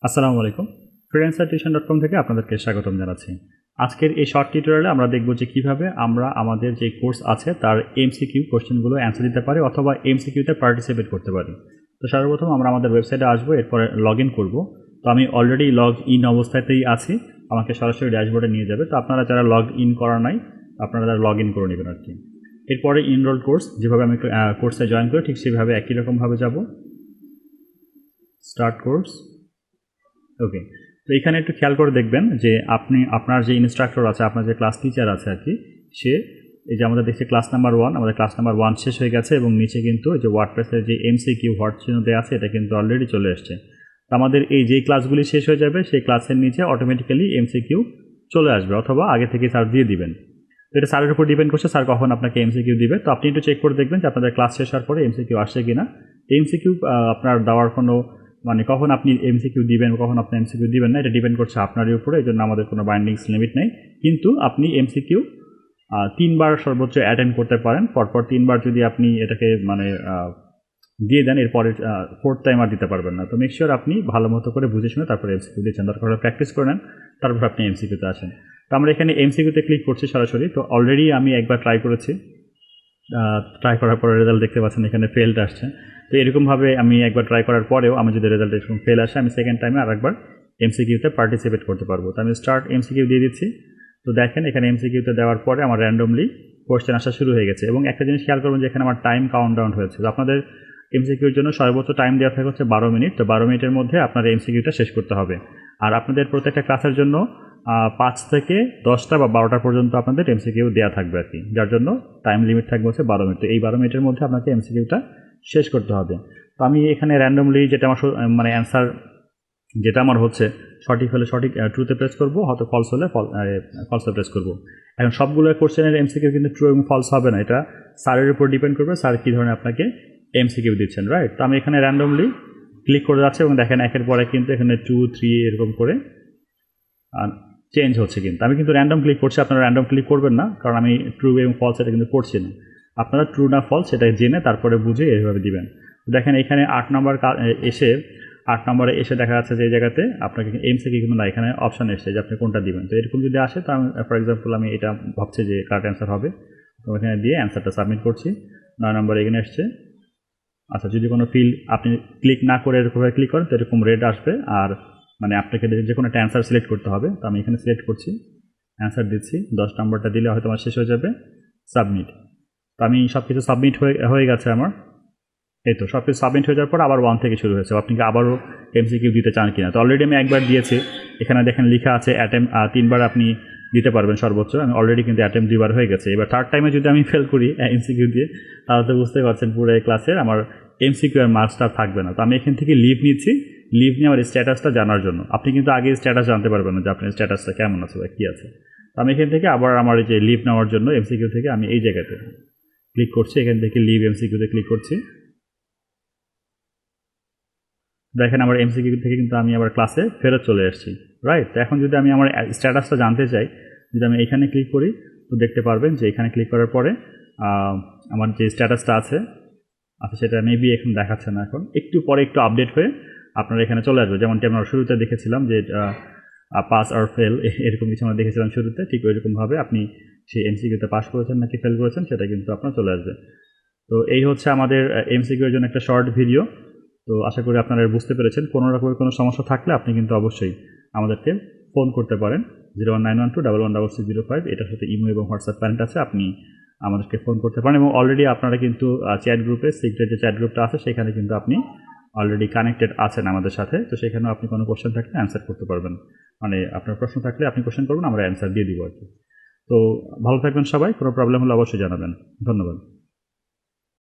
আসসালামু আলাইকুম। freelancertuition.com থেকে আপনাদেরকে স্বাগতম জানাচ্ছি। আজকের এই শর্ট টিউটোরিয়ালে আমরা দেখব যে কিভাবে আমরা আমাদের যে কোর্স আছে তার এমসিকিউ কোশ্চেনগুলো অ্যান্সার দিতে পারি অথবা এমসিকিউতে পার্টিসিপেট করতে পারি। তো সর্বপ্রথম আমরা আমাদের ওয়েবসাইটে আসবো, এরপরে লগ ইন করবো। তো আমি অলরেডি লগ ইন অবস্থাতেই আছি, আমাকে সরাসরি ড্যাশবোর্ডে নিয়ে যাবে। তো আপনারা যারা লগ ইন করা নাই আপনারা তারা লগ ইন করে নেবেন আর কি। এরপরে ইনরোল কোর্স, যেভাবে আমি কোর্সে জয়েন করি ঠিক সেভাবে একই রকমভাবে যাব, স্টার্ট কোর্স। ওকে, তো এখানে একটু খেয়াল করে দেখবেন যে আপনার যে ইনস্ট্রাক্টর আছে, আপনার যে ক্লাস টিচার আছে আর কি, সে এই যে আমাদের দেখছি ক্লাস নাম্বার 1, আমাদের ক্লাস নাম্বার 1 শেষ হয়ে গেছে এবং নিচে কিন্তু এই যে ওয়ার্ডপ্রেসের যে এমসিকিউ হোয়াট চিহ্ন দেওয়া আছে এটা কিন্তু অলরেডি চলে এসছে। তো আমাদের এই যে ক্লাসগুলি শেষ হয়ে যাবে সেই ক্লাসের নিচে অটোমেটিক্যালি এমসিকিউ চলে আসবে, অথবা আগে থেকে স্যার দিয়ে দিবেন। তো এটা স্যারের উপর ডিপেন্ড করছে স্যার কখন আপনাকে এমসিকিউ দিবে। তো আপনি একটু চেক করে দেখবেন যে আপনাদের ক্লাস শেষ হওয়ার পরে এমসিকিউ আসছে কিনা। এমসিকিউ আপনার দেওয়ার কোনো কখন আপনি এমসিকিউ দিবেন কখন আপনি এমসিকিউ দিবেন না, এটা ডিপেন্ড করছে আপনারই উপরে। এই জন্য আমাদের কোনো বাইন্ডিংস লিমিট নেই, কিন্তু আপনি এমসিকিউ 3বার সর্বোচ্চ অ্যাটেন্ড করতে পারেন। পরপর 3বার যদি আপনি এটাকে দিয়ে দেন, এরপরে 4th টাইম আর দিতে পারবেন না। তো মেক শিওর আপনি ভালো মতো করে বুঝে শুনে তারপরে এমসিকিউ দিচ্ছেন, দরকার হলে প্র্যাকটিস করে নেন, তারপর আপনি এমসিকিউতে আসেন। তো আমরা এখানে এমসিকিউতে ক্লিক করছি সরাসরি। তো অলরেডি আমি একবার ট্রাই করেছি, ট্রাই করার পরে রেজাল্ট দেখতে পাচ্ছেন এখানে ফেলড আসছে। তো এরকমভাবে আমি একবার ট্রাই করার পরেও আমি যদি রেজাল্ট এরকম ফেল আসে, আমি সেকেন্ড টাইমে আরেকবার এমসিকিউতে পার্টিসিপেট করতে পারবো। তো আমি স্টার্ট এমসিকিউ দিয়ে দিচ্ছি। তো দেখেন এখানে এমসিকিউতে দেওয়ার পরে আমার র্যান্ডমলি কোয়েশ্চেন আসা শুরু হয়ে গেছে এবং একটা জিনিস খেয়াল করবেন যে এখানে আমার টাইম কাউন্ট ডাউন হয়েছে। তো আপনাদের এমসিকিউর জন্য সর্বোচ্চ টাইম দেওয়া থাকে হচ্ছে 12 মিনিট। তো 12 মিনিটের মধ্যে আপনার এমসিকিউটা শেষ করতে হবে। আর আপনাদের প্রত্যেকটা ক্লাসের জন্য 5 থেকে 10টা বা 12টা পর্যন্ত আপনাদের এমসিকিউ দেওয়া থাকবে আর কি, যার জন্য টাইম লিমিট থাকবে হচ্ছে 12 মিনিট। তো এই 12 মিনিটের মধ্যে আপনাকে এমসিকিউটা শেষ করতে হবে। তো আমি এখানে র্যান্ডমলি যেটা আমার অ্যান্সার যেটা আমার হচ্ছে সঠিক হলে সঠিক ট্রুতে প্রেস করবো, হয়তো ফলস হলে ফলসে প্রেস করবো। এখন সবগুলো কোশ্চেনের এমসিকিউ কিন্তু ট্রু এবং ফলস হবে না, এটা স্যারের উপর ডিপেন্ড করবে স্যার কী ধরনের আপনাকে এমসিকিউ দিচ্ছেন, রাইট। তো আমি এখানে র্যান্ডমলি ক্লিক করে যাচ্ছি এবং দেখেন একের পরে কিন্তু এখানে 2, 3 এরকম করে চেঞ্জ হচ্ছে। কিন্তু আমি কিন্তু র্যান্ডম ক্লিক করছি, আপনারা র্যান্ডম ক্লিক করবেন না, কারণ আমি ট্রু এবং ফলস এটা কিন্তু করছি না। আপনারা ট্রু না ফলস সেটা জেনে তারপরে বুঝে এইভাবে দিবেন। দেখেন এখানে 8 নম্বরে এসে দেখা যাচ্ছে যে এই জায়গাতে আপনাকে এমসিকিউ কিন্তু না, এখানে অপশান এসছে যে আপনি কোনটা দিবেন। তো এরকম যদি আসে, তো আমি ফর এক্সাম্পল আমি এটা ভাবছি যে কারেক্ট অ্যান্সার হবে, তো এখানে দিয়ে অ্যান্সারটা সাবমিট করছি। 9 নম্বরে এখানে এসছে। আচ্ছা, যদি কোনো ফিল আপনি ক্লিক না করে এরকমভাবে ক্লিক করেন তো এরকম রেড আসবে, আর আপনাকে যে কোনো একটা অ্যান্সার সিলেক্ট করতে হবে। তো আমি এখানে সিলেক্ট করছি, অ্যান্সার দিচ্ছি। 10 নম্বরটা দিলে হয়তো আমার শেষ হয়ে যাবে, সাবমিট। তো আমি সব কিছু সাবমিট হয়ে গেছে আমার। এই তো সব কিছু সাবমিট হয়ে যাওয়ার পর আবার 1 থেকে শুরু হয়েছে। আপনি কি আবারও এমসিকিউ দিতে চান কিনা? তো অলরেডি আমি একবার দিয়েছি, এখানে দেখেন লেখা আছে অ্যাটেম্প 3বার আপনি দিতে পারবেন সর্বোচ্চ। আমি অলরেডি কিন্তু অ্যাটেম্প 2বার হয়ে গেছে। এবার 3rd টাইমে যদি আমি ফেল করি এমসিকিউ দিয়ে, তাহলে তো বুঝতে পারছেন পুরো এই ক্লাসের আমার এমসিকিউ এর মার্কসটা থাকবে না। তো আমি এখান থেকে লিভ নিচ্ছি, লিভ নিয়ে আমার স্ট্যাটাসটা জানার জন্য। আপনি কিন্তু আগে স্ট্যাটাস জানতে পারবেন না যে আপনার স্ট্যাটাসটা কেমন আছে বা কী আছে। তো আমি এখান থেকে আবার আমার এই যে লিভ নেওয়ার জন্য এমসিকিউ থেকে আমি এই জায়গাতে ক্লিক করছি, এখান থেকে লিভ এমসিকিউতে ক্লিক করছি। দেখেন আমার এমসিকিউ থেকে কিন্তু আমি আবার ক্লাসে ফেরত চলে এসেছি, রাইট। তো এখন যদি আমি আমার স্ট্যাটাসটা জানতে চাই, যদি আমি এখানে ক্লিক করি তো দেখতে পারবেন যে এখানে ক্লিক করার পরে আমার যে স্ট্যাটাসটা আছে সেটা মেবি এখন দেখাচ্ছে না, এখন একটু পরে একটু আপডেট হয়ে আপনার এখানে চলে আসবে। যেমনটি আমরা শুরুতে দেখেছিলাম যে পাস আর ফেল এরকম কিছু আমরা দেখেছিলাম শুরুতে, ঠিক ওইরকমভাবে আপনি সেই এমসিকিউতে পাস করেছেন নাকি ফেল করেছেন সেটা কিন্তু আপনার চলে আসবে। তো এই হচ্ছে আমাদের এমসিকিউর জন্য একটা শর্ট ভিডিও। তো আশা করি আপনারা বুঝতে পেরেছেন। কোনো রকমের কোনো সমস্যা থাকলে আপনি কিন্তু অবশ্যই আমাদেরকে ফোন করতে পারেন 01912116605। এটার সাথে ইমো এবং হোয়াটসঅ্যাপ কানেক্ট আছে, আপনি আমাদেরকে ফোন করতে পারেন। এবং অলরেডি আপনারা কিন্তু চ্যাট গ্রুপে, সিক্রেট যে চ্যাট গ্রুপটা আছে সেখানে কিন্তু আপনি অলরেডি কানেক্টেড আছেন আমাদের সাথে। তো সেখানেও আপনি কোনো কোশ্চেন থাকলে অ্যান্সার করতে পারবেন, আপনার প্রশ্ন থাকলে আপনি কোশ্চেন করবেন, আমরা অ্যান্সার দিয়ে দিব আর কি। তো ভালো থাকবেন সবাই, কোনো প্রবলেম হলে অবশ্যই জানাবেন। ধন্যবাদ।